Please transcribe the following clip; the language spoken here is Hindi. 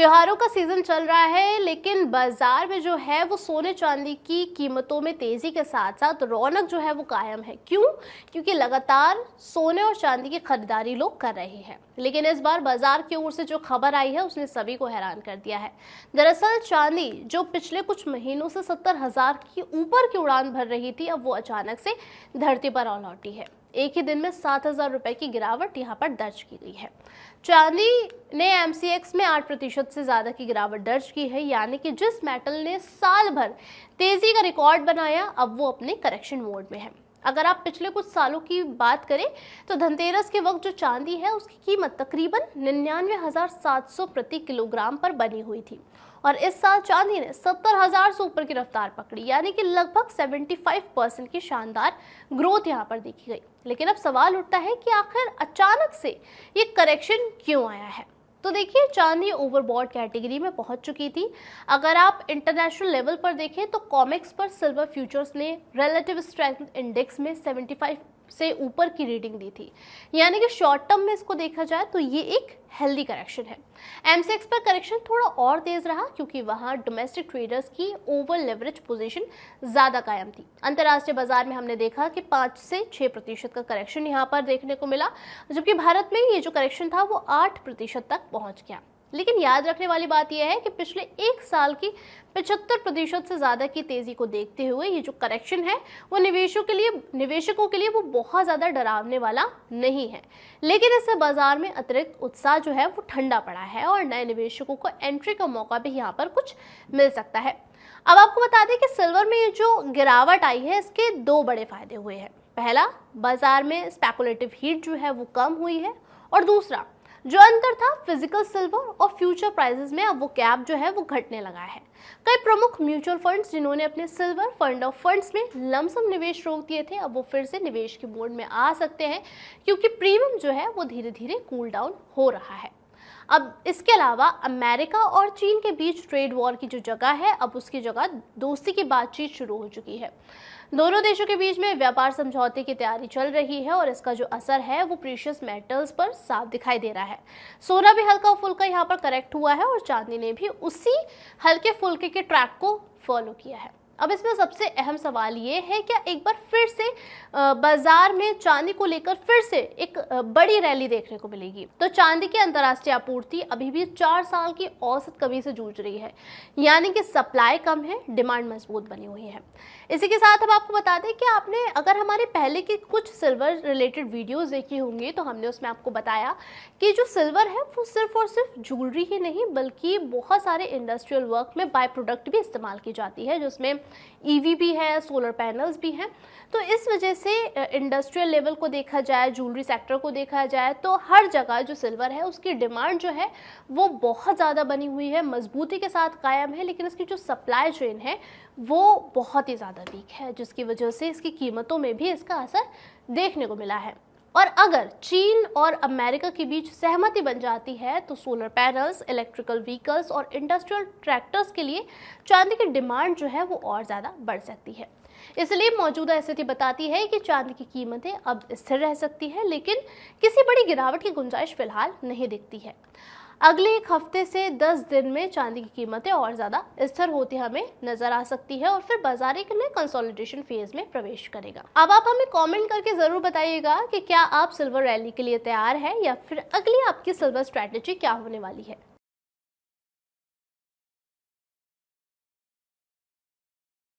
त्योहारों का सीजन चल रहा है, लेकिन बाजार में जो है वो सोने चांदी की कीमतों में तेजी के साथ साथ रौनक जो है वो कायम है। क्यों? क्योंकि लगातार सोने और चांदी की खरीदारी लोग कर रहे हैं। लेकिन इस बार बाजार की ओर से जो खबर आई है उसने सभी को हैरान कर दिया है। दरअसल चांदी जो पिछले कुछ महीनों से 70,000 की ऊपर की उड़ान भर रही थी, अब वो अचानक से धरती पर आ लौटी है। एक ही दिन में 7,000 रुपए की गिरावट यहाँ पर दर्ज की गई है। चांदी ने MCX में 8% से ज्यादा की गिरावट दर्ज की है, यानी कि जिस मेटल ने साल भर तेजी का रिकॉर्ड बनाया, अब वो अपने करेक्शन मोड में है। अगर आप पिछले कुछ सालों की बात करें तो धनतेरस के वक्त जो चांदी है उसकी कीमत तकरीबन 99,700 प्रति किलोग्राम पर बनी हुई थी, और इस साल चांदी ने 70,000 से ऊपर की रफ्तार पकड़ी, यानी कि लगभग 75% की शानदार ग्रोथ यहाँ पर देखी गई। लेकिन अब सवाल उठता है कि आखिर अचानक से ये करेक्शन क्यों आया है। तो देखिए, चांदी ओवरबॉट कैटेगरी में पहुंच चुकी थी। अगर आप इंटरनेशनल लेवल पर देखें तो कॉमेक्स पर सिल्वर फ्यूचर्स ने रिलेटिव स्ट्रेंथ इंडेक्स में 75 से ऊपर की रीडिंग दी थी, यानी कि शॉर्ट टर्म में इसको देखा जाए तो ये एक हेल्दी करेक्शन है। MCX पर करेक्शन थोड़ा और तेज रहा क्योंकि वहां डोमेस्टिक ट्रेडर्स की ओवर लेवरेज पोजीशन ज्यादा कायम थी। अंतर्राष्ट्रीय बाजार में हमने देखा कि 5 से 6% का करेक्शन यहां पर देखने को मिला, जबकि भारत में ये जो करेक्शन था वो 8% तक पहुंच गया। लेकिन याद रखने वाली बात यह है कि पिछले एक साल की 75% से ज्यादा की तेजी को देखते हुए ये जो करेक्शन है वो निवेशकों के लिए वो बहुत ज्यादा डरावने वाला नहीं है। लेकिन इससे बाजार में अतिरिक्त उत्साह जो है वो ठंडा पड़ा है और नए निवेशकों को एंट्री का मौका भी यहाँ पर कुछ मिल सकता है। अब आपको बता दें कि सिल्वर में ये जो गिरावट आई है इसके दो बड़े फायदे हुए हैं। पहला, बाजार में स्पेकुलेटिव हीट जो है वो कम हुई है, और दूसरा, जो अंतर था फिजिकल सिल्वर और फ्यूचर प्राइसेस में, अब वो गैप जो है वो घटने लगा है। कई प्रमुख म्यूचुअल फंड्स जिन्होंने अपने सिल्वर फंड ऑफ फंड्स में लमसम निवेश रोक दिए थे, अब वो फिर से निवेश के मोड में आ सकते हैं, क्योंकि प्रीमियम जो है वो धीरे धीरे कूल डाउन हो रहा है। अब इसके अलावा अमेरिका और चीन के बीच ट्रेड वॉर की जो जगह है, अब उसकी जगह दोस्ती की बातचीत शुरू हो चुकी है। दोनों देशों के बीच में व्यापार समझौते की तैयारी चल रही है और इसका जो असर है वो प्रीशियस मेटल्स पर साफ दिखाई दे रहा है। सोना भी हल्का फुल्का यहाँ पर करेक्ट हुआ है और चांदी ने भी उसी हल्के फुल्के के ट्रैक को फॉलो किया है। अब इसमें सबसे अहम सवाल ये है, क्या एक बार फिर से बाजार में चांदी को लेकर फिर से एक बड़ी रैली देखने को मिलेगी? तो चांदी की अंतर्राष्ट्रीय आपूर्ति अभी भी 4 साल की औसत कमी से जूझ रही है, यानी कि सप्लाई कम है, डिमांड मजबूत बनी हुई है। इसी के साथ अब आपको बता दें कि आपने अगर हमारे पहले की कुछ सिल्वर रिलेटेड वीडियोस देखी होंगी तो हमने उसमें आपको बताया कि जो सिल्वर है वो सिर्फ और सिर्फ ज्वेलरी ही नहीं बल्कि बहुत सारे इंडस्ट्रियल वर्क में बाय प्रोडक्ट भी इस्तेमाल की जाती है, जिसमें EV भी है, सोलर पैनल्स भी हैं। तो इस वजह से इंडस्ट्रियल लेवल को देखा जाए, ज्वेलरी सेक्टर को देखा जाए, तो हर जगह जो सिल्वर है उसकी डिमांड जो है वो बहुत ज़्यादा बनी हुई है, मजबूती के साथ कायम है, लेकिन इसकी जो सप्लाई चेन है वो बहुत ही ज़्यादा वीक है, जिसकी वजह से इसकी कीमतों में भी इसका असर देखने को मिला है। और अगर चीन और अमेरिका के बीच सहमति बन जाती है तो सोलर पैनल्स, इलेक्ट्रिकल व्हीकल्स और इंडस्ट्रियल ट्रैक्टर्स के लिए चांदी की डिमांड जो है वो और ज़्यादा बढ़ सकती है। इसलिए मौजूदा स्थिति बताती है कि चांदी की कीमतें अब स्थिर रह सकती है, लेकिन किसी बड़ी गिरावट की गुंजाइश फिलहाल नहीं दिखती है। अगले एक हफ्ते से 10 दिन में चांदी की कीमतें और ज़्यादा स्थिर होती हमें नजर आ सकती है और फिर बाजार एक नए कंसोलिडेशन फेज में प्रवेश करेगा। अब आप हमें कमेंट करके ज़रूर बताइएगा कि क्या आप सिल्वर रैली के लिए तैयार हैं या फिर अगली आपकी सिल्वर स्ट्रैटेजी क्या होने वाली है।